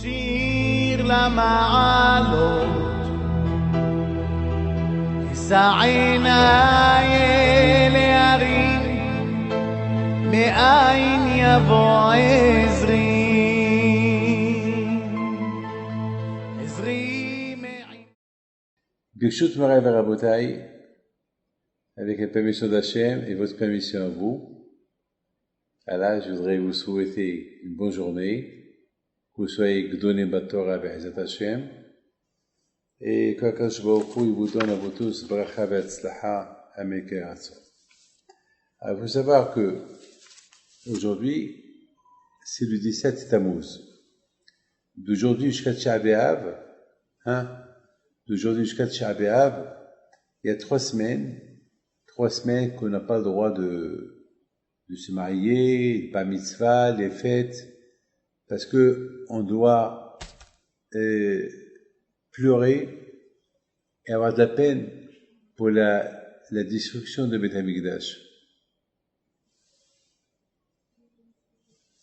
שיר למעלות, אשא עיניי אל ההרים, מאין יבוא עזרי. Birshut Moray Rabotai, avec la permission d'Hachem et votre permission à vous. Alors, je voudrais vous souhaiter une bonne journée, que vous soyez Gdonim Batorah Be'ezat Hachem, et qu'Akadosh Baruch Hu vous donne à vous tous Bracha Ve'atzlacha Amen Kei Ratzon. Alors, il faut savoir que aujourd'hui, c'est le 17 Tammuz. D'aujourd'hui jusqu'à Tisha B'Av, d'aujourd'hui jusqu'à Tisha B'Av, il y a 3 semaines qu'on n'a pas le droit de se marier, pas mitzvah, les fêtes, parce que on doit pleurer et avoir de la peine pour la destruction de Beth Amikdash.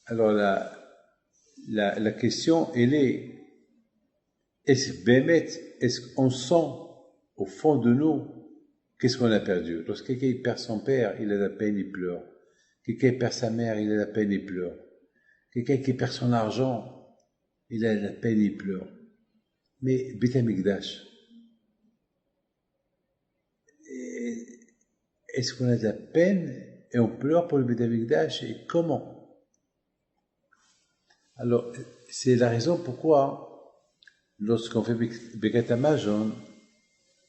Alors la question, elle est, est-ce qu'on sent au fond de nous qu'est-ce qu'on a perdu? Lorsque quelqu'un perd son père, il a la peine, il pleure. Quelqu'un perd sa mère, il a la peine, il pleure. Quelqu'un qui perd son argent, il a la peine, il pleure. Mais Beth Amikdash, est-ce qu'on a de la peine et on pleure pour le Beth Amikdash, et comment? Alors, c'est la raison pourquoi lorsqu'on fait Birkat Hamazon,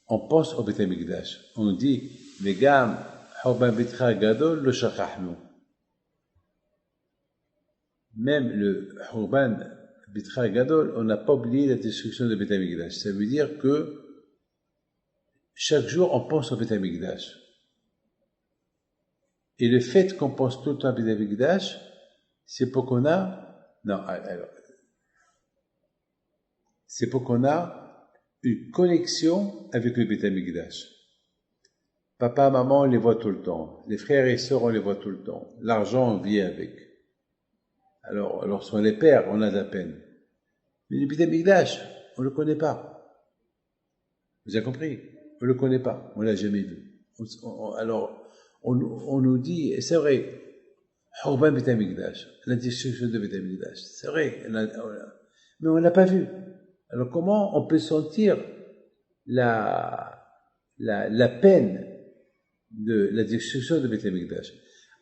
on pense au Beth Amikdash. On dit, Vegam Churban Beitcha Gadol lo shachachnu. Même le Churban Beitcha Gadol, on n'a pas oublié la destruction de Beth Amikdash. Ça veut dire que chaque jour, on pense au Beth Amikdash. Et le fait qu'on pense tout le temps à Beth Amikdash, c'est pour qu'on c'est pour qu'on a une connexion avec le Beth Amikdash. Papa, maman, on les voit tout le temps. Les frères et sœurs, on les voit tout le temps. L'argent, on vit avec. Alors, lorsqu'on les perd, on a de la peine. Mais le Beth Amikdash, on le connaît pas. Vous avez compris? On le connaît pas. On l'a jamais vu. Alors, on nous dit, et c'est vrai, Churban Beth Amikdash, la destruction de Beth Amikdash, c'est vrai, mais on l'a pas vu. Alors, comment on peut sentir la peine de la destruction de Beth Amikdash?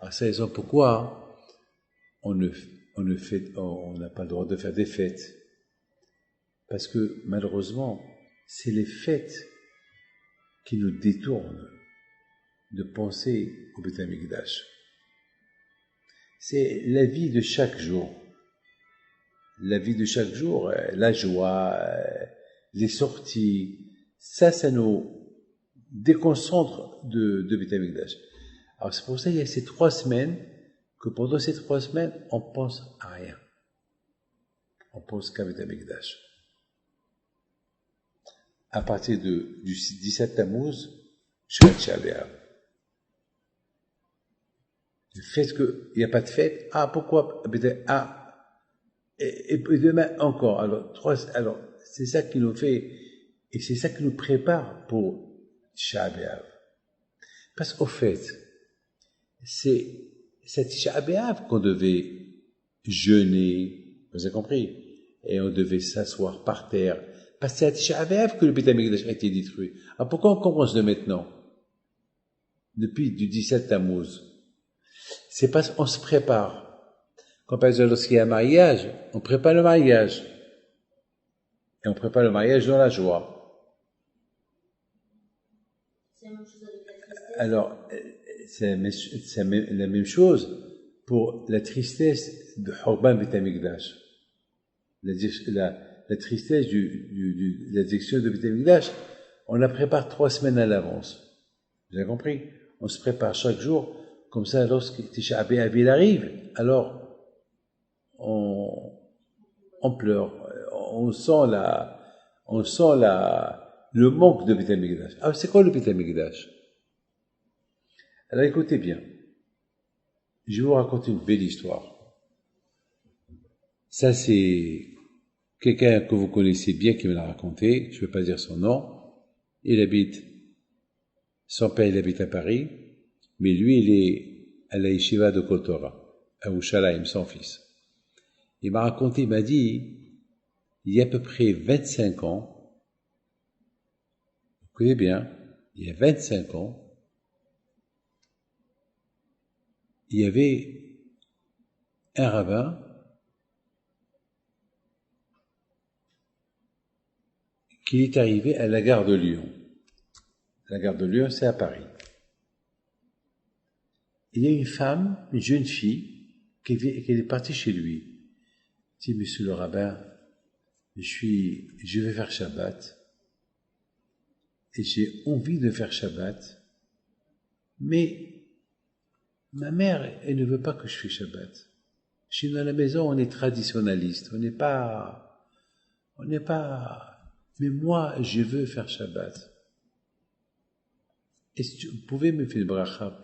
Alors, c'est la raison pourquoi on n'a pas le droit de faire des fêtes. Parce que, malheureusement, c'est les fêtes qui nous détournent de penser au Beth Amikdash. C'est la vie de chaque jour. La vie de chaque jour, la joie, les sorties, ça nous déconcentre de Beth Amikdash. Alors c'est pour ça qu'il y a ces 3 semaines, que pendant ces 3 semaines, on pense à rien. On pense qu'à Beth Amikdash. À partir du 17 Tammuz, jusqu'à Tisha B'Av. Le fait qu'il n'y a pas de fête, pourquoi? Et demain encore. Alors, c'est ça qui nous fait, et c'est ça qui nous prépare pour Tisha B'Av. Parce qu'au fait, c'est Tisha B'Av qu'on devait jeûner, vous avez compris? Et on devait s'asseoir par terre. Parce que c'est à Tisha B'Av que le Beth Amikdash a été détruit. Alors pourquoi on commence de maintenant? Depuis du 17 Tammuz. C'est parce qu'on se prépare. Quand par exemple, lorsqu'il y a un mariage, on prépare le mariage. Et on prépare le mariage dans la joie. C'est la même chose avec la tristesse. Alors, c'est la même chose pour la tristesse de Churban Beth Amikdash. La tristesse de la destruction de Beth Amikdash, on la prépare 3 semaines à l'avance. Vous avez compris? On se prépare chaque jour. Comme ça, lorsque Tisha B'Av arrive, alors on pleure, on sent le manque de Beth Amikdash. Alors, c'est quoi le Beth Amikdash? Alors, écoutez bien. Je vais vous raconter une belle histoire. Ça, c'est quelqu'un que vous connaissez bien qui me l'a raconté, je ne vais pas dire son nom, son père il habite à Paris, mais lui il est à la yeshiva de Kotora, à Ushalaim, son fils. Il m'a raconté, il m'a dit, il y a à peu près 25 ans, vous connaissez bien, il y a 25 ans, il y avait un rabbin qui est arrivé à la gare de Lyon. La gare de Lyon, c'est à Paris. Il y a une femme, une jeune fille, qui est partie chez lui. Elle dit, monsieur le rabbin, je vais faire Shabbat, et j'ai envie de faire Shabbat, mais ma mère, elle ne veut pas que je fasse Shabbat. Chez nous à la maison, on est traditionnaliste, on n'est pas, mais moi, je veux faire Shabbat. Est-ce que vous pouvez me faire le bracha?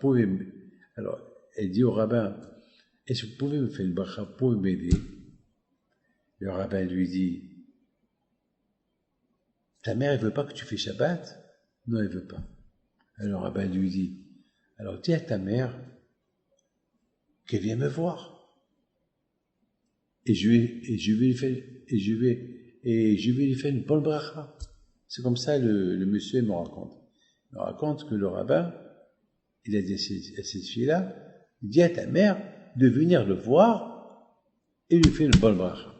Alors, elle dit au rabbin, est-ce que vous pouvez me faire le bracha pour m'aider? Le rabbin lui dit, ta mère, elle veut pas que tu fais Shabbat? Non, elle veut pas. Alors, le rabbin lui dit, alors dis à ta mère qu'elle vienne me voir. Et je vais lui faire une bonne bracha. C'est comme ça, le monsieur me raconte. Il me raconte que le rabbin, il a dit à cette fille-là, dis à ta mère de venir le voir et lui faire une bonne bracha.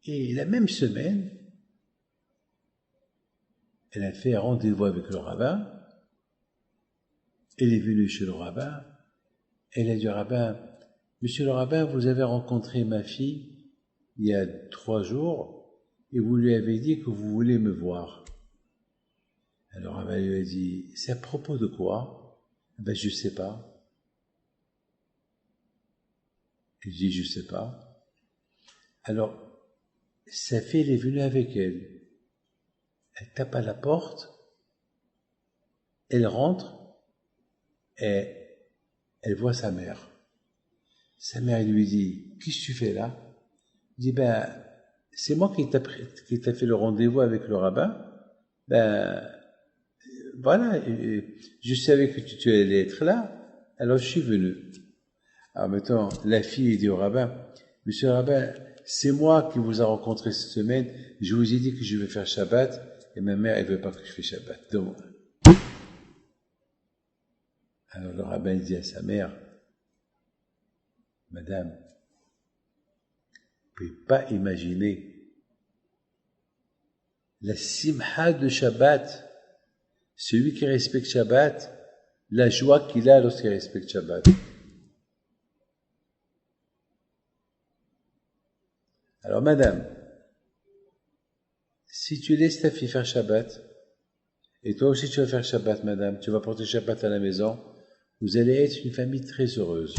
Et la même semaine, elle a fait un rendez-vous avec le rabbin. Elle est venue chez le rabbin. Elle a dit au rabbin, monsieur le rabbin, vous avez rencontré ma fille il y a 3 jours et vous lui avez dit que vous voulez me voir. Alors le rabbin lui a dit, c'est à propos de quoi? Ben, je sais pas. Il dit, je sais pas. Alors, sa fille, elle est venue avec elle. Elle tape à la porte, elle rentre et elle voit sa mère. Sa mère lui dit, qu'est-ce que tu fais là? Il dit, ben, c'est moi qui t'a fait le rendez-vous avec le rabbin. Ben, voilà, je savais que tu allais être là, alors je suis venu. Alors maintenant, la fille dit au rabbin, monsieur le rabbin, c'est moi qui vous a rencontré cette semaine, je vous ai dit que je vais faire Shabbat, et ma mère, elle veut pas que je fasse Shabbat. Donc, alors le rabbin dit à sa mère, madame, vous ne pouvez pas imaginer la simha de Shabbat, celui qui respecte Shabbat, la joie qu'il a lorsqu'il respecte Shabbat. Alors madame, si tu laisses ta fille faire Shabbat, et toi aussi tu vas faire Shabbat madame, tu vas porter Shabbat à la maison, vous allez être une famille très heureuse.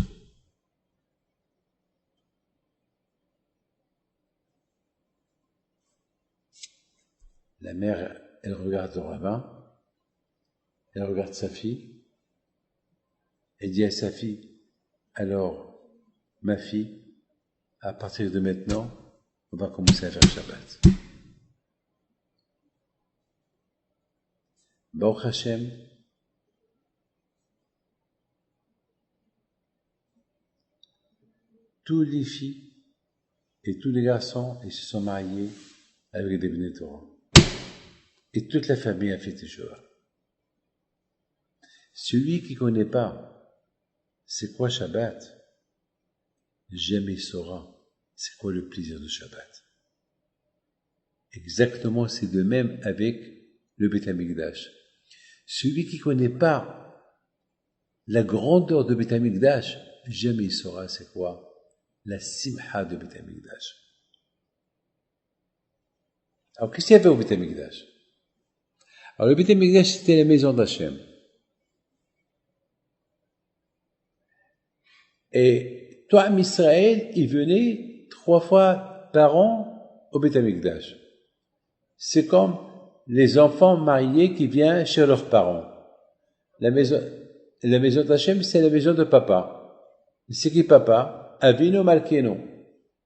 La mère, elle regarde le rabbin, elle regarde sa fille, elle dit à sa fille, alors, ma fille, à partir de maintenant, on va commencer à faire Shabbat. Baruch Hashem, tous les filles et tous les garçons, ils se sont mariés avec des Bnei Torah. Et toute la famille a fait Teshuvah. Celui qui ne connaît pas c'est quoi Shabbat, jamais saura c'est quoi le plaisir de Shabbat. Exactement, c'est de même avec le Beth Amikdash. Celui qui ne connaît pas la grandeur de Beth Amikdash, jamais il saura c'est quoi la simha de Beth Amikdash. Alors, qu'est-ce qu'il y avait au Beth Amikdash? Alors, le Beth Amikdash, c'était la maison d'Hachem. Et toi, Israël, il venait 3 fois par an au Beth Amikdash. C'est comme les enfants mariés qui viennent chez leurs parents. La maison d'Hachem, c'est la maison de papa. C'est qui papa? Avinu Malkeinu.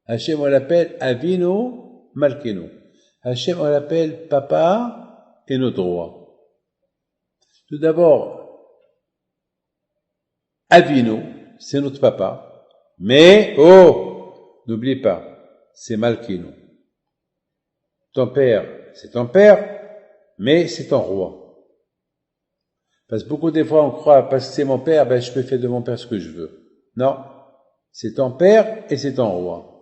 Hachem, on l'appelle Avinu Malkenu. Hachem, on l'appelle Papa et notre roi. Tout d'abord, Avinu, c'est notre papa. Mais, n'oublie pas, c'est Malkenu. Ton père, c'est ton père, mais c'est ton roi. Parce que beaucoup des fois, on croit, parce que c'est mon père, je peux faire de mon père ce que je veux. Non. C'est ton père et c'est ton roi.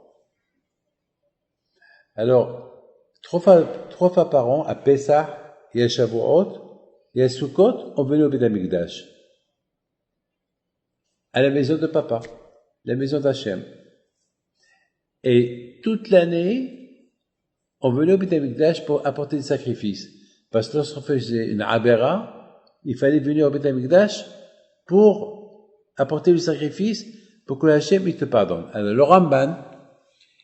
Alors, trois fois par an, à Pessah et à Shavuot et à Sukkot, on venait au Beth Amikdash. À la maison de papa, la maison d'Hachem. Et toute l'année, on venait au Beth Amikdash pour apporter des sacrifices. Parce que lorsqu'on faisait une abera, il fallait venir au Beth Amikdash pour apporter le sacrifice pour que Hachem il te pardonne. Alors le Ramban,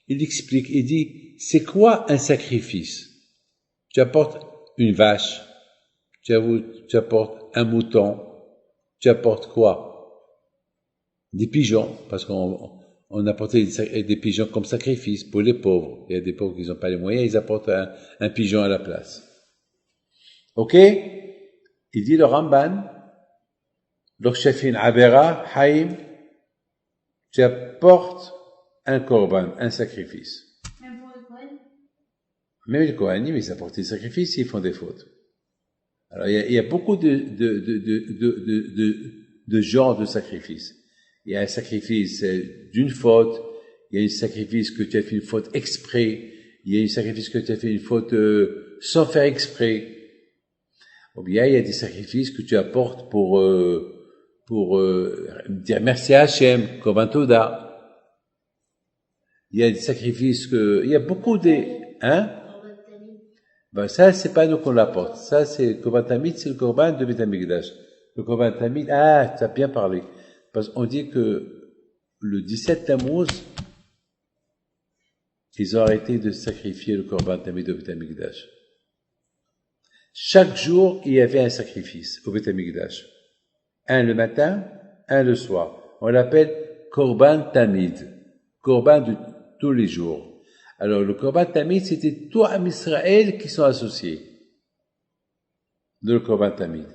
il explique, il dit, c'est quoi un sacrifice? Tu apportes une vache, tu apportes un mouton, tu apportes quoi? Des pigeons, parce qu'on apportait des pigeons comme sacrifice pour les pauvres. Il y a des pauvres qui n'ont pas les moyens, ils apportent un pigeon à la place. Ok? Il dit le Ramban, lorsque tu fais une abera, haïm, tu apportes un korban, un sacrifice. Même pour le Kohen? Même les Kohanim, ils apportent des sacrifices s'ils font des fautes. Alors, il y a beaucoup de genres de sacrifices. Il y a un sacrifice d'une faute, il y a un sacrifice que tu as fait une faute exprès, il y a un sacrifice que tu as fait une faute sans faire exprès. Ou bien il y a des sacrifices que tu apportes pour dire merci à Hachem, comme un Toda. Il y a des sacrifices il y a beaucoup ça, c'est pas nous qu'on l'apporte. Ça, c'est le Korban Tamid, c'est le Korban de Beth Amikdash. Le Korban Tamid, tu as bien parlé. Parce qu'on dit que le 17 Tammuz, ils ont arrêté de sacrifier le Korban Tamid de Beth Amikdash. Chaque jour, il y avait un sacrifice au Beth Amikdash. Un le matin, un le soir. On l'appelle Korban Tamid. Korban de tous les jours. Alors, le Korban Tamid, c'était tout Am Israël qui sont associés. De le Korban Tamid.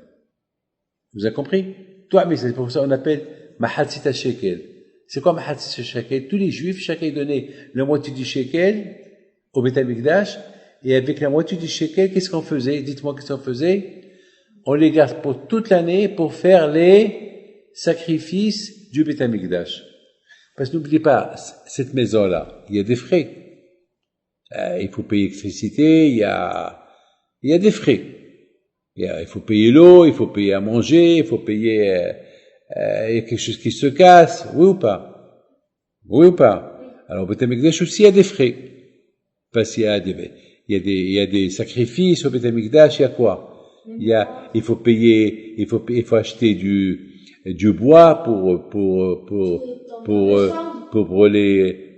Vous avez compris? Tout Am Israël. C'est pour ça qu'on appelle Mahatzit HaShekel. C'est quoi Mahatzit HaShekel? Tous les Juifs, chacun donnait la moitié du shekel au Beth Amikdash. Et avec la moitié du shekel, qu'est-ce qu'on faisait? Dites-moi qu'est-ce qu'on faisait? On les garde pour toute l'année pour faire les sacrifices du Beth Amikdash. Parce que n'oubliez pas, cette maison-là, il y a des frais. Il faut payer l'électricité, il y a des frais. Il faut payer l'eau, il faut payer à manger, il faut payer, il y a quelque chose qui se casse, oui ou pas? Oui ou pas? Alors, au Beth Amikdash aussi, il y a des frais. Parce qu'il y a des sacrifices au Beth Amikdash, il y a quoi? Il faut payer, il faut acheter du bois pour brûler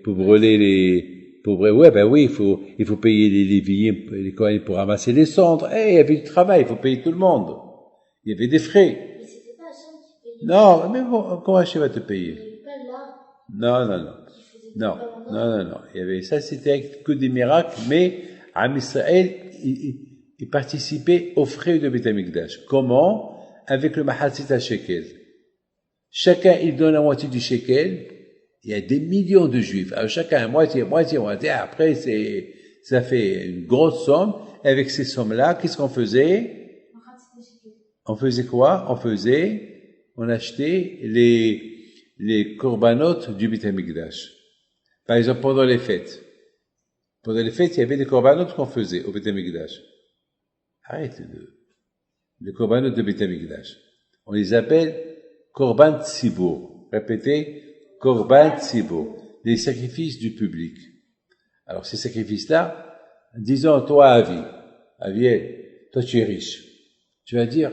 il faut payer les Léviens, les Kohanim pour ramasser les cendres. Il y avait du travail, il faut payer tout le monde. Il y avait des frais. Mais c'était pas Hachem qui payait. Non, mais bon, comment Hachem va te payer? Il n'y avait pas là. Non. Il y avait ça, c'était que des miracles, mais Am Israël, il participait aux frais de Beth Amikdash. Comment? Avec le Mahatzit HaShekel. Chacun, il donne la moitié du shekel. Il y a des millions de Juifs. Alors chacun, moitié. Après, ça fait une grosse somme. Avec ces sommes-là, qu'est-ce qu'on faisait? On faisait quoi? On achetait les korbanot du Beth Amikdash. Par exemple, pendant les fêtes. Pendant les fêtes, il y avait des korbanot qu'on faisait au Beth Amikdash. Arrête les korbanot de Beth Amikdash. On les appelle korban tzibur. Répétez, korban tzibur. Les sacrifices du public. Alors, ces sacrifices-là, disons, toi, Aviel, toi, tu es riche. Tu vas dire,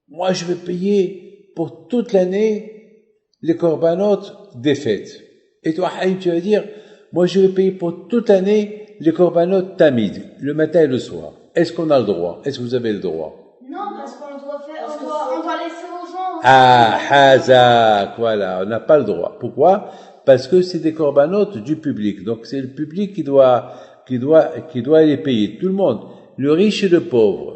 moi, je vais payer pour toute l'année les korbanot des fêtes. Et toi, Haïm, tu vas dire, moi, je vais payer pour toute l'année les korbanot tamid, le matin et le soir. Est-ce qu'on a le droit? Est-ce que vous avez le droit? Non, parce qu'on doit laisser aux gens. Hazak, voilà, on n'a pas le droit. Pourquoi? parce que c'est des corbanotes du public. Donc c'est le public qui doit les payer. Tout le monde, le riche et le pauvre.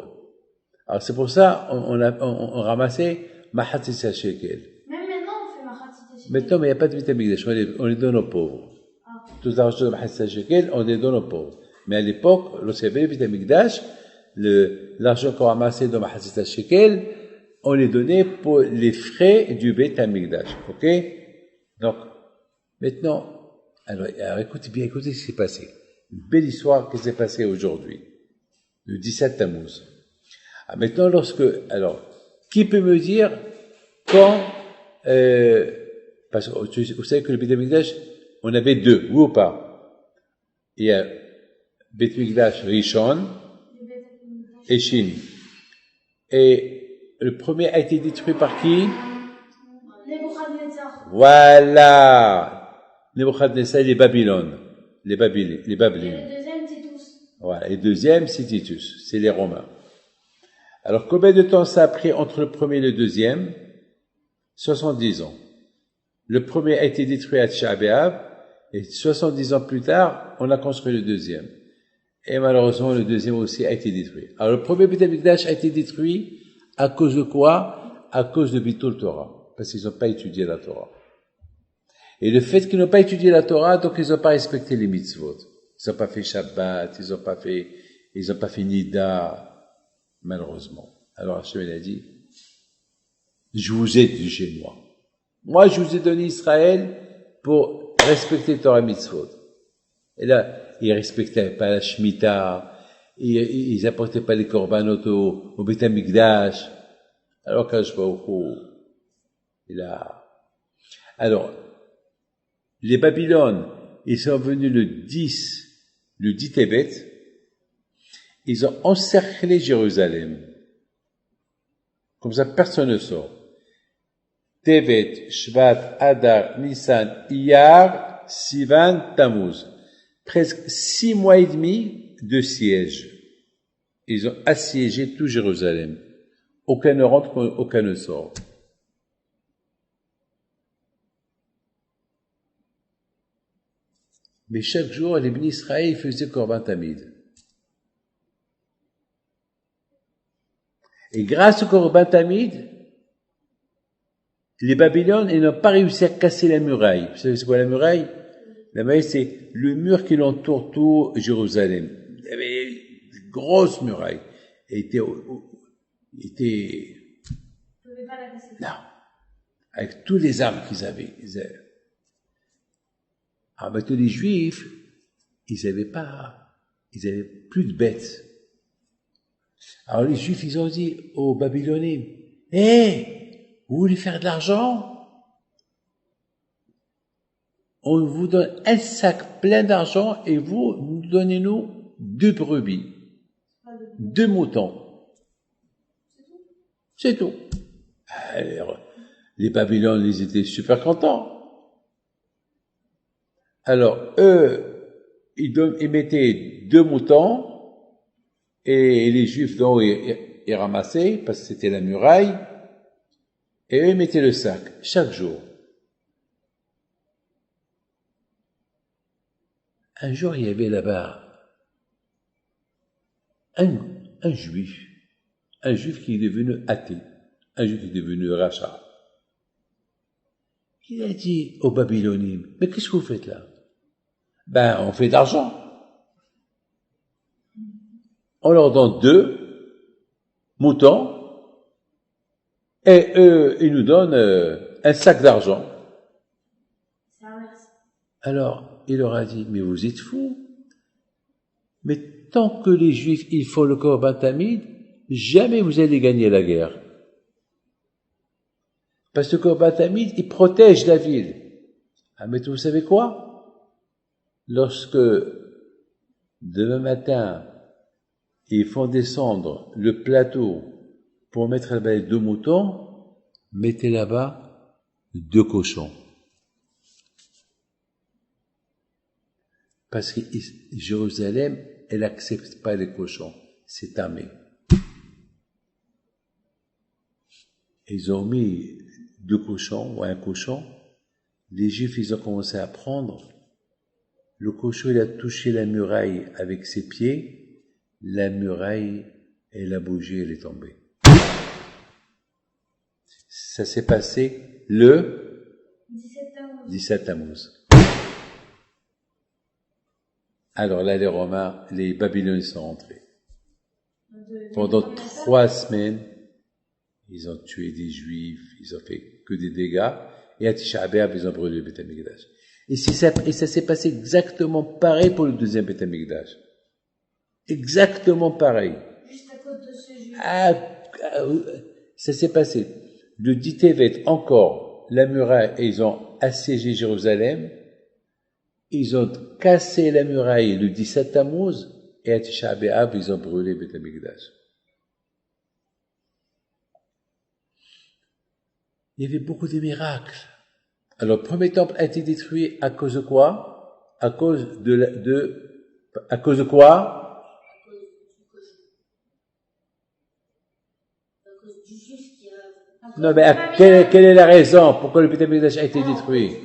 Alors c'est pour ça on ramassait Mahatzis shekel. Même maintenant, on fait Mahatzis shekel. Maintenant, mais il n'y a pas de vitamine, on les donne aux pauvres. Ah. Tout l'argent de Mahatzis shekel, on les donne aux pauvres. Mais à l'époque, lorsqu'il y avait le vitamine l'argent qu'on ramassait de Mahatzis shekel, on les donnait pour les frais du Beit HaMikdash. Ok? Donc, maintenant, alors écoutez ce qui s'est passé. Une belle histoire qui s'est passée aujourd'hui. Le 17 Tammuz. Maintenant, qui peut me dire quand, parce que vous savez que le Beit HaMikdash, on avait deux, oui ou pas? Il y a Beit HaMikdash Rishon et Shin. Et le premier a été détruit par qui? Nebuchadnezzar. Voilà. Nebuchadnezzar, les Babylone. Les Babylines. Et le deuxième, Titus. Voilà. Et deuxième, c'est Titus. C'est les Romains. Alors, combien de temps ça a pris entre le premier et le deuxième? 70 ans. Le premier a été détruit à Tisha B'Av, et 70 ans plus tard, on a construit le deuxième. Et malheureusement, le deuxième aussi a été détruit. Alors, le premier Beit HaMikdash a été détruit à cause de quoi? À cause de Bitul Torah. Parce qu'ils n'ont pas étudié la Torah. Et le fait qu'ils n'ont pas étudié la Torah, donc ils n'ont pas respecté les mitzvot. Ils n'ont pas fait Shabbat, ils n'ont pas fait Nida, malheureusement. Alors Hachem a dit, je vous ai dit chez moi. Moi, je vous ai donné Israël pour respecter Torah mitzvot. Et là, ils respectaient pas la Shemitah, ils apportaient pas les korbanot au Beit HaMikdash. Alors qu'Akadosh Baruch Hu, alors, les Babylone, ils sont venus le 10 Tébet, ils ont encerclé Jérusalem. Comme ça, personne ne sort. Tevet, Shvat, Adar, Nissan, Iyar, Sivan, Tammuz. Presque 6 mois et demi de siège. Ils ont assiégé tout Jérusalem. Aucun ne rentre, aucun ne sort. Mais chaque jour, les bénis Israël faisaient Korban Tamid. Et grâce au Korban Tamid, les Babyloniens, ils n'ont pas réussi à casser la muraille. Vous savez c'est quoi la muraille? La muraille, c'est le mur qui entoure tout Jérusalem. Il y avait une grosse muraille. Elle était non. Avec tous les armes qu'ils avaient. Alors maintenant, les Juifs, ils avaient plus de bêtes. Alors les Juifs, ils ont dit aux Babyloniens, vous voulez faire de l'argent? On vous donne un sac plein d'argent et vous donnez-nous 2 brebis, 2 moutons. C'est tout. Alors, les Babyloniens, ils étaient super contents. Alors, eux, ils mettaient 2 moutons, et les Juifs, donc, ils ramassaient, parce que c'était la muraille, et eux, ils mettaient le sac, chaque jour. Un jour, il y avait là-bas un juif qui est devenu athée, un juif qui est devenu rachat. Il a dit aux Babyloniens, mais qu'est-ce que vous faites là? On fait d'argent. On leur donne 2 moutons, et eux, ils nous donnent un sac d'argent. Alors, il leur a dit, mais vous êtes fous. Mais tant que les Juifs, ils font le Korban Tamid, jamais vous allez gagner la guerre. Parce que le Korban Tamid, il protège la ville. Ah, mais vous savez quoi? Lorsque, demain matin, ils font descendre le plateau pour mettre là-bas les 2 moutons, mettez là-bas 2 cochons. Parce que Jérusalem, elle n'accepte pas les cochons. C'est tamé. Ils ont mis 2 cochons ou un cochon les Juifs, ils ont commencé à prendre. Le cochon, il a touché la muraille avec ses pieds. La muraille, elle a bougé, elle est tombée. Ça s'est passé le 17 Tammuz. Alors là, les Romains, les Babyloniens sont rentrés. Pendant 3 semaines, ils ont tué des Juifs, ils ont fait que des dégâts, et à Tisha B'Av, ils ont brûlé le Beth Amikdash. Et ça s'est passé exactement pareil pour le deuxième Beth Amikdash. Exactement pareil. Juste à cause de ce juif. Ça s'est passé. Le 10 Tevet, encore, la muraille, et ils ont assiégé Jérusalem, ils ont cassé la muraille le 17 Tammuz, et à Tisha B'Av, ils ont brûlé Beth Amikdash. Il y avait beaucoup de miracles. Alors, le premier temple a été détruit à cause de quoi? À cause de quoi? Non, mais quelle est la raison pourquoi le Beth Amikdash a été détruit?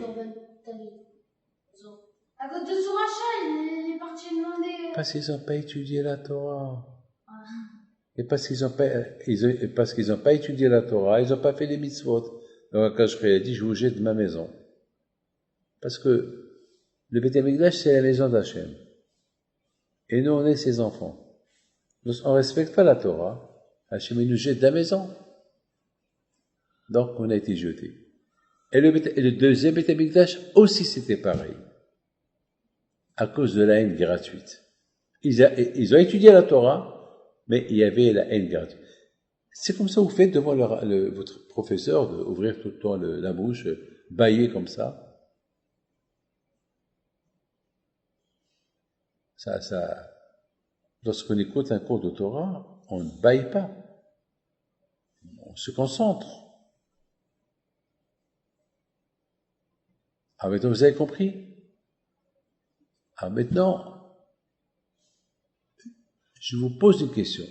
À cause de son rachat, il est parti demander. Parce qu'ils n'ont pas étudié la Torah. Et parce qu'ils n'ont pas étudié la Torah, ils n'ont pas fait les mitzvot. Donc, quand je a dit, je vous jette de ma maison. Parce que le Beth Amikdash, c'est la maison d'Hachem. Et nous, on est ses enfants. Donc, on ne respecte pas la Torah. Hachem, il nous jette de la maison. Donc, on a été jeté. Et le deuxième Beth Amikdash aussi, c'était pareil. À cause de la haine gratuite. Ils ont étudié la Torah, mais il y avait la haine gratuite. C'est comme ça que vous faites devant votre professeur d'ouvrir tout le temps la bouche, bâiller comme ça. Lorsqu'on écoute un cours de Torah, on ne bâille pas. On se concentre. Ah, maintenant, vous avez compris? Ah, maintenant, je vous pose une question.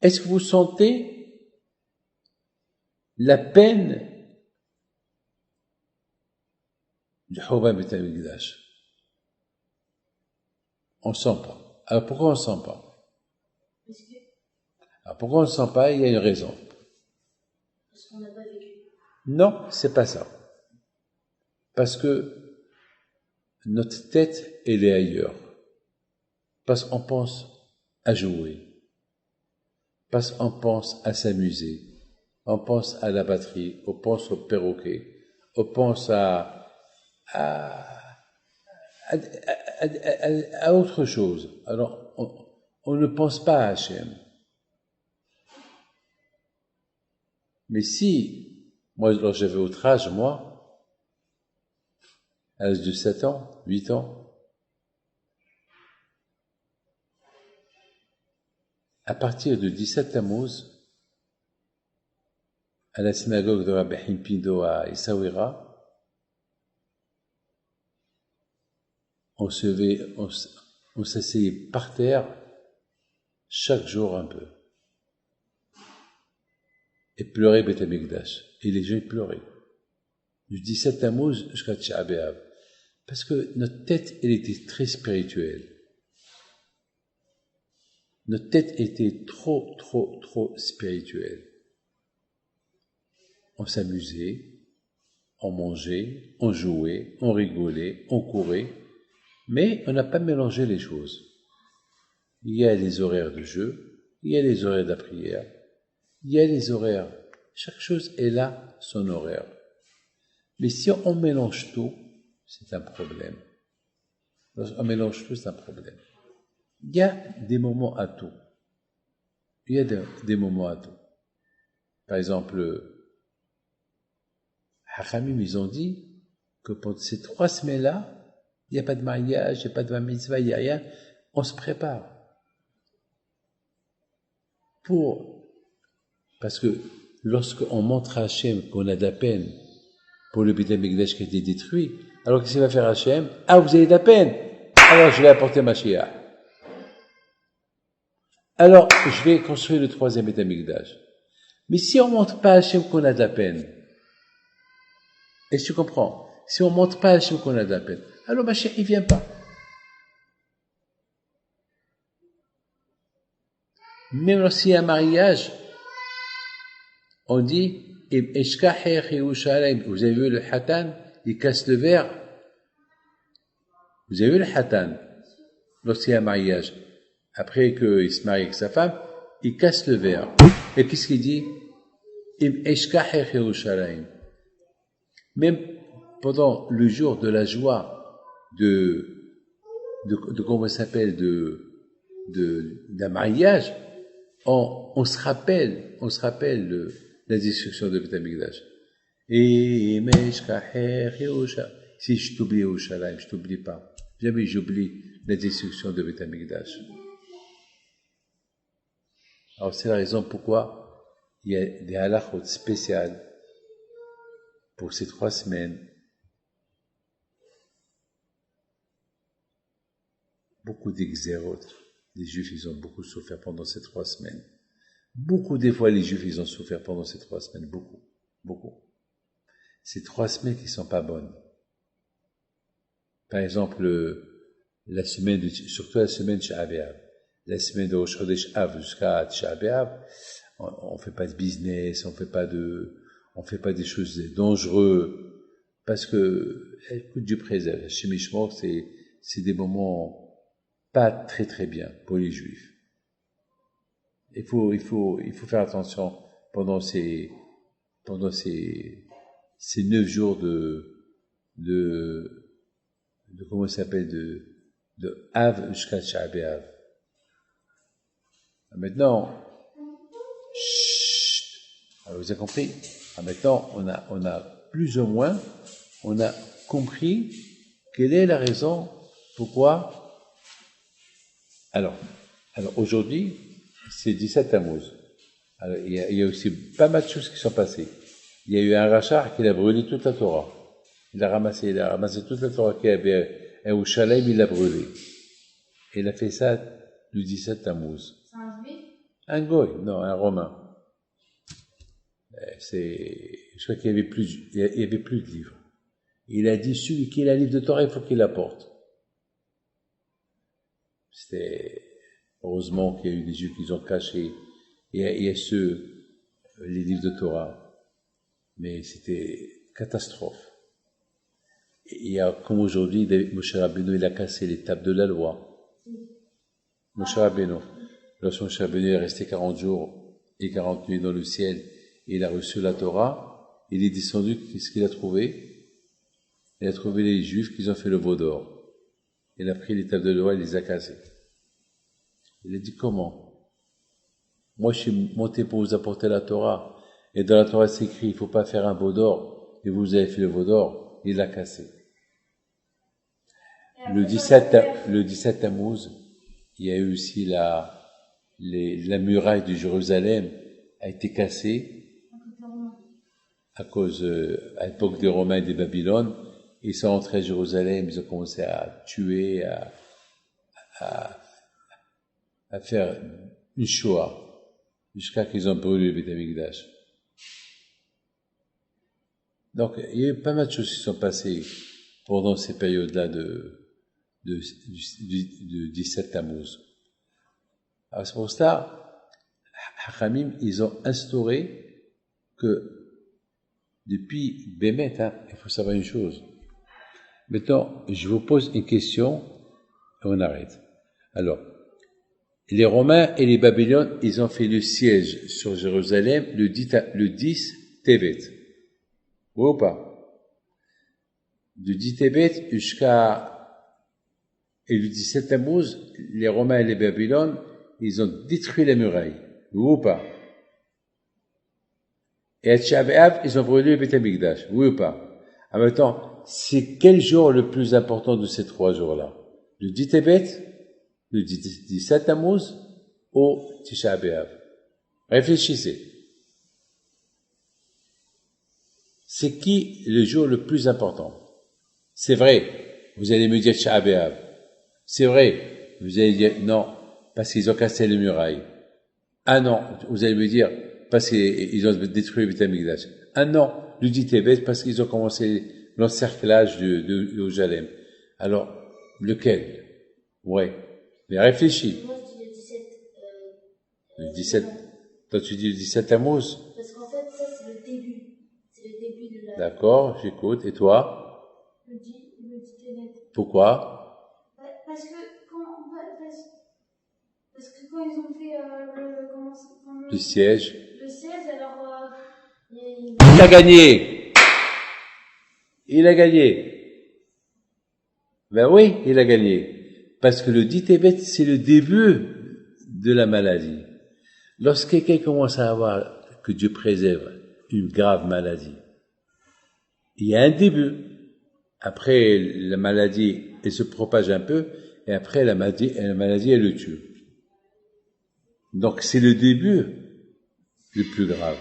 Est-ce que vous sentez la peine du Churban Beth Amikdash? On ne sent pas. Alors pourquoi on ne sent pas? Alors pourquoi on ne sent pas? Il y a une raison. Parce qu'on n'a pas vécu. Non, c'est pas ça. Parce que notre tête, elle est ailleurs. Parce qu'on pense à jouer. Parce qu'on pense à s'amuser, on pense à la batterie, on pense au perroquet, on pense à autre chose. Alors, on ne pense pas à Hachem. Mais si, moi, lorsque j'avais votre âge, à l'âge de 7 ans, 8 ans, à partir de 17 Tammuz, à la synagogue de Rabbi Himpindo à Essaouira, on s'asseyait par terre chaque jour un peu et pleurait Beth Amikdash. Et les gens pleuraient. Du 17 Tammuz jusqu'à Tisha B'Av. Parce que notre tête, elle était très spirituelle. Notre tête était trop spirituelle. On s'amusait, on mangeait, on jouait, on rigolait, on courait, mais on n'a pas mélangé les choses. Il y a les horaires de jeu, il y a les horaires de la prière, il y a les horaires. Chaque chose est là, son horaire. Mais si on mélange tout, c'est un problème. Lorsqu'on mélange tout, c'est un problème. Il y a des moments à tout. Il y a des moments à tout. Par exemple, Hachamim, ils ont dit que pendant ces 3 semaines-là, il n'y a pas de mariage, il n'y a pas de mitzvah, il n'y a rien. On se prépare. Parce que lorsqu'on montre à Hachem qu'on a de la peine pour le Beth Amikdash qui a été détruit, alors qu'est-ce qu'il va faire Hachem? Ah, vous avez de la peine? Alors je vais apporter Mashiach. Alors, je vais construire le 3e Beth Amikdash. Mais si on montre pas à Hachem qu'on a de la peine, Est-ce que tu comprends? Si on ne montre pas à Hachem qu'on a de la peine, alors Mashiach, il vient pas. Même lorsqu'il y a un mariage, on dit, vous avez vu le hatan, il casse le verre. Vous avez vu le hatan, lorsqu'il y a un mariage, après qu'il se marie avec sa femme, il casse le verre. Et qu'est-ce qu'il dit? Même pendant le jour de la joie de comment ça s'appelle, d'un mariage, on se rappelle la destruction de Beth Amikdash. Et si je t'oublie Yerushalayim, je t'oublie pas. Jamais j'oublie la destruction de Beth Amikdash. Alors c'est la raison pourquoi il y a des halachot spéciales pour ces 3 semaines. Beaucoup d'exérot. Les Juifs, ils ont beaucoup souffert pendant ces 3 semaines. Beaucoup des fois, les Juifs, ils ont souffert pendant ces 3 semaines. Beaucoup. Ces 3 semaines qui sont pas bonnes. Par exemple, surtout la semaine de Tisha B'Av. La semaine de Rosh Chodesh Av jusqu'à Tisha B'Av, on fait pas de business, on fait pas des choses dangereuses, parce que, elle coûte du préserve. Chez Mishmor, c'est des moments pas très très bien pour les Juifs. Il faut faire attention pendant ces 9 jours de comment ça s'appelle, de Av jusqu'à Tisha B'Av. Maintenant, alors vous avez compris? Maintenant, on a plus ou moins, on a compris quelle est la raison pourquoi. Alors aujourd'hui, c'est 17 Tammuz. Alors, il y a aussi pas mal de choses qui sont passées. Il y a eu un rachat qui a brûlé toute la Torah. Il a ramassé toute la Torah qu'il y avait à Yerushalayim, il l'a brûlé. Et il a fait ça le 17 Tammuz. C'est un juif? Un goy, non, un romain. Je crois qu'il y avait plus de livres. Il a dit, celui qui a le livre de Torah, il faut qu'il l'apporte. Heureusement qu'il y a eu des Juifs qui ont caché, il y a les livres de Torah. Mais c'était catastrophe. Il y a, comme aujourd'hui, Moshe Rabbeinu, il a cassé les tables de la loi. Moshe Rabbeinu. Lorsque Moshe Rabbeinu est resté 40 jours et 40 nuits dans le ciel, et il a reçu la Torah, il est descendu, qu'est-ce qu'il a trouvé? Il a trouvé les Juifs qui ont fait le veau d'or. Il a pris les tables de la loi et les a cassées. Il a dit comment? Moi, je suis monté pour vous apporter la Torah, et dans la Torah c'est écrit, il faut pas faire un veau d'or, et vous avez fait le veau d'or, il l'a cassé. Le 17 Tammuz, il y a eu aussi la muraille de Jérusalem a été cassée à cause, à l'époque des Romains et des Babylones. Ils sont entrés à Jérusalem, ils ont commencé à tuer, à faire une Shoah, jusqu'à qu'ils ont brûlé le Beth Amikdash. Donc, il y a eu pas mal de choses qui sont passées pendant ces périodes-là du 17 Tammuz. Alors, c'est pour cela, Hachamim, ils ont instauré que depuis Bémet, il faut savoir une chose. Maintenant, je vous pose une question et on arrête. Alors, les Romains et les Babyloniens, ils ont fait le siège sur Jérusalem le 10 Tevet. Oui ou pas? Du 10 Tevet et le 17 Tammuz, les Romains et les Babyloniens, ils ont détruit la muraille. Oui ou pas? Et à Tisha B'Av, ils ont brûlé le Beth Amikdash. Oui ou pas? En même temps, c'est quel jour le plus important de ces 3 jours-là? Le 10 Tevet, le 17 Tammuz ou Tisha B'Av? Réfléchissez. C'est qui le jour le plus important? C'est vrai, vous allez me dire Tisha B'Av. C'est vrai, vous allez dire non, parce qu'ils ont cassé les murailles. Ah non, vous allez me dire parce qu'ils ont détruit le Beth Amikdash. Ah non, le dit Tébet parce qu'ils ont commencé l'encerclage de Jérusalem. Alors, lequel? Ouais. Mais réfléchis. Moi, je dis le 17. Le 17. Toi, tu dis le 17 Tammuz. Parce qu'en fait, ça, c'est le début. C'est le début de la. D'accord, j'écoute. Et toi? Le dit Ténet. Pourquoi? Parce que quand ils ont fait Le siège. le siège, alors Il a gagné. Il a gagné. Ben oui, il a gagné. Parce que le dit Tébet, c'est le début de la maladie. Lorsque quelqu'un commence à avoir, que Dieu préserve, une grave maladie, il y a un début. Après, la maladie, elle se propage un peu, et après, la maladie, elle le tue. Donc, c'est le début le plus grave.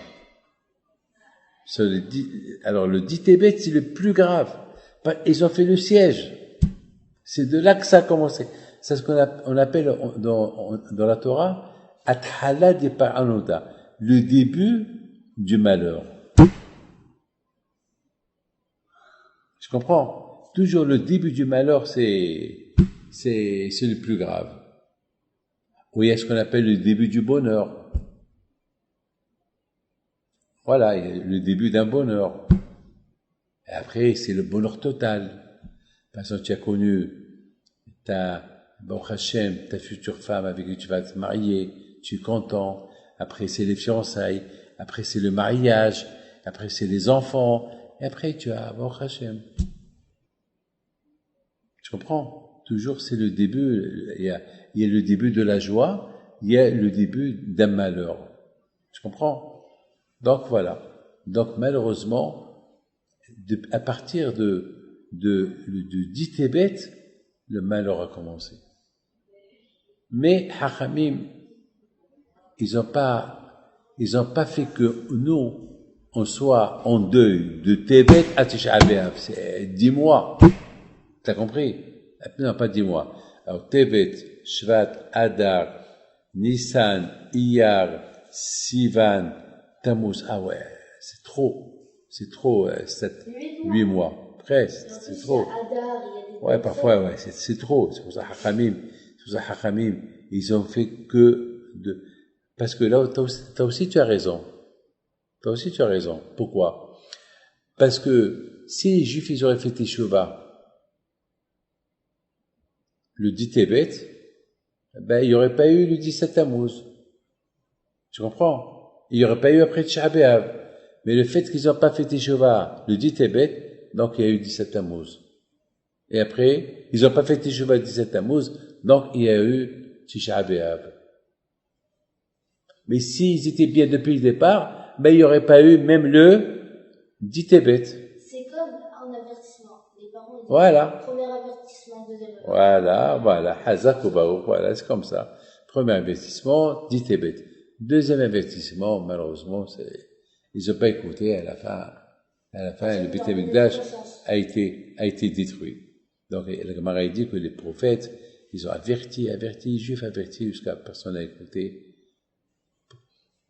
Alors, le dit Tébet, c'est le plus grave. Ils ont fait le siège. C'est de là que ça a commencé. C'est ce qu'on appelle dans la Torah, Athala de Paranoda, le début du malheur. Je comprends. Toujours le début du malheur, c'est le plus grave. Oui, il y a ce qu'on appelle le début du bonheur. Voilà, le début d'un bonheur. Et après, c'est le bonheur total. Par exemple, tu as connu Baruch Hashem, ta future femme avec qui tu vas te marier, tu es content. Après, c'est les fiançailles. Après, c'est le mariage. Après, c'est les enfants. Et après, tu as Baruch Hashem. Tu comprends? Toujours, c'est le début. Il y a le début de la joie. Il y a le début d'un malheur. Tu comprends? Donc, voilà. Donc, malheureusement, à partir de dit Tébet, le malheur a commencé. Mais, Hachamim, ils ont pas fait que nous, on soit en deuil de Tébet à Tisha B'Av. C'est 10 mois. T'as compris? Non, pas 10 mois. Alors, Tébet, Shvat, Adar, Nissan, Iyar, Sivan, Tammuz. Ah ouais, c'est trop. C'est trop, 8 mois. Presque, c'est trop. Ouais, parfois, ouais, c'est trop. C'est pour ça, Hachamim, ils ont fait que parce que là, toi aussi, tu as raison. Toi aussi, tu as raison. Pourquoi? Parce que si les Juifs, ils auraient fait Teshuvah, le dit Tébet, ben, il n'y aurait pas eu le 17 Tammuz. Tu comprends? Il n'y aurait pas eu après Tisha B'Av. Mais le fait qu'ils n'ont pas fait Teshuvah, le dit Tébet, donc il y a eu 17 Tammuz. Et après, ils n'ont pas fait Teshuvah le 17 Tammuz, donc il y a eu Tisha B'Av. Mais s'ils étaient bien depuis le départ, ben, il n'y aurait pas eu même le dit Tébet. C'est comme un avertissement. Les parents disent voilà. Premier avertissement, deuxième avertissement. Voilà. Hazak ou Baruch, voilà, c'est comme ça. Premier investissement, dit Tébet. Deuxième investissement, malheureusement, ils n'ont pas écouté à la fin, le Beit Mikdash a été détruit. Donc, la Gemara dit que les prophètes, ils ont averti, les Juifs avertis jusqu'à personne n'a écouté.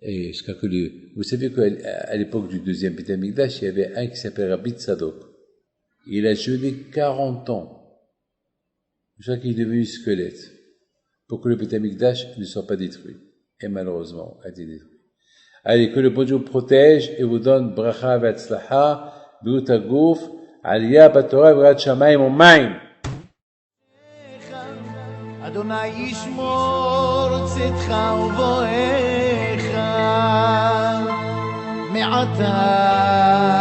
Et jusqu'à que vous savez qu'à l'époque du deuxième Beit Mikdash, il y avait un qui s'appelait Rabbi Tzadok. Il a jeûné 40 ans. Jusqu'à qu'il est devenu squelette. Pour que le Beit Mikdash ne soit pas détruit. Et malheureusement, a été détruit. Allez, que le bon Dieu vous protège et vous donne bracha v'atzlacha, b'ut haguf, aliyah b'torah v'rat shamayim u'mayim. אדוני ישמור צאתך ובואך מעתה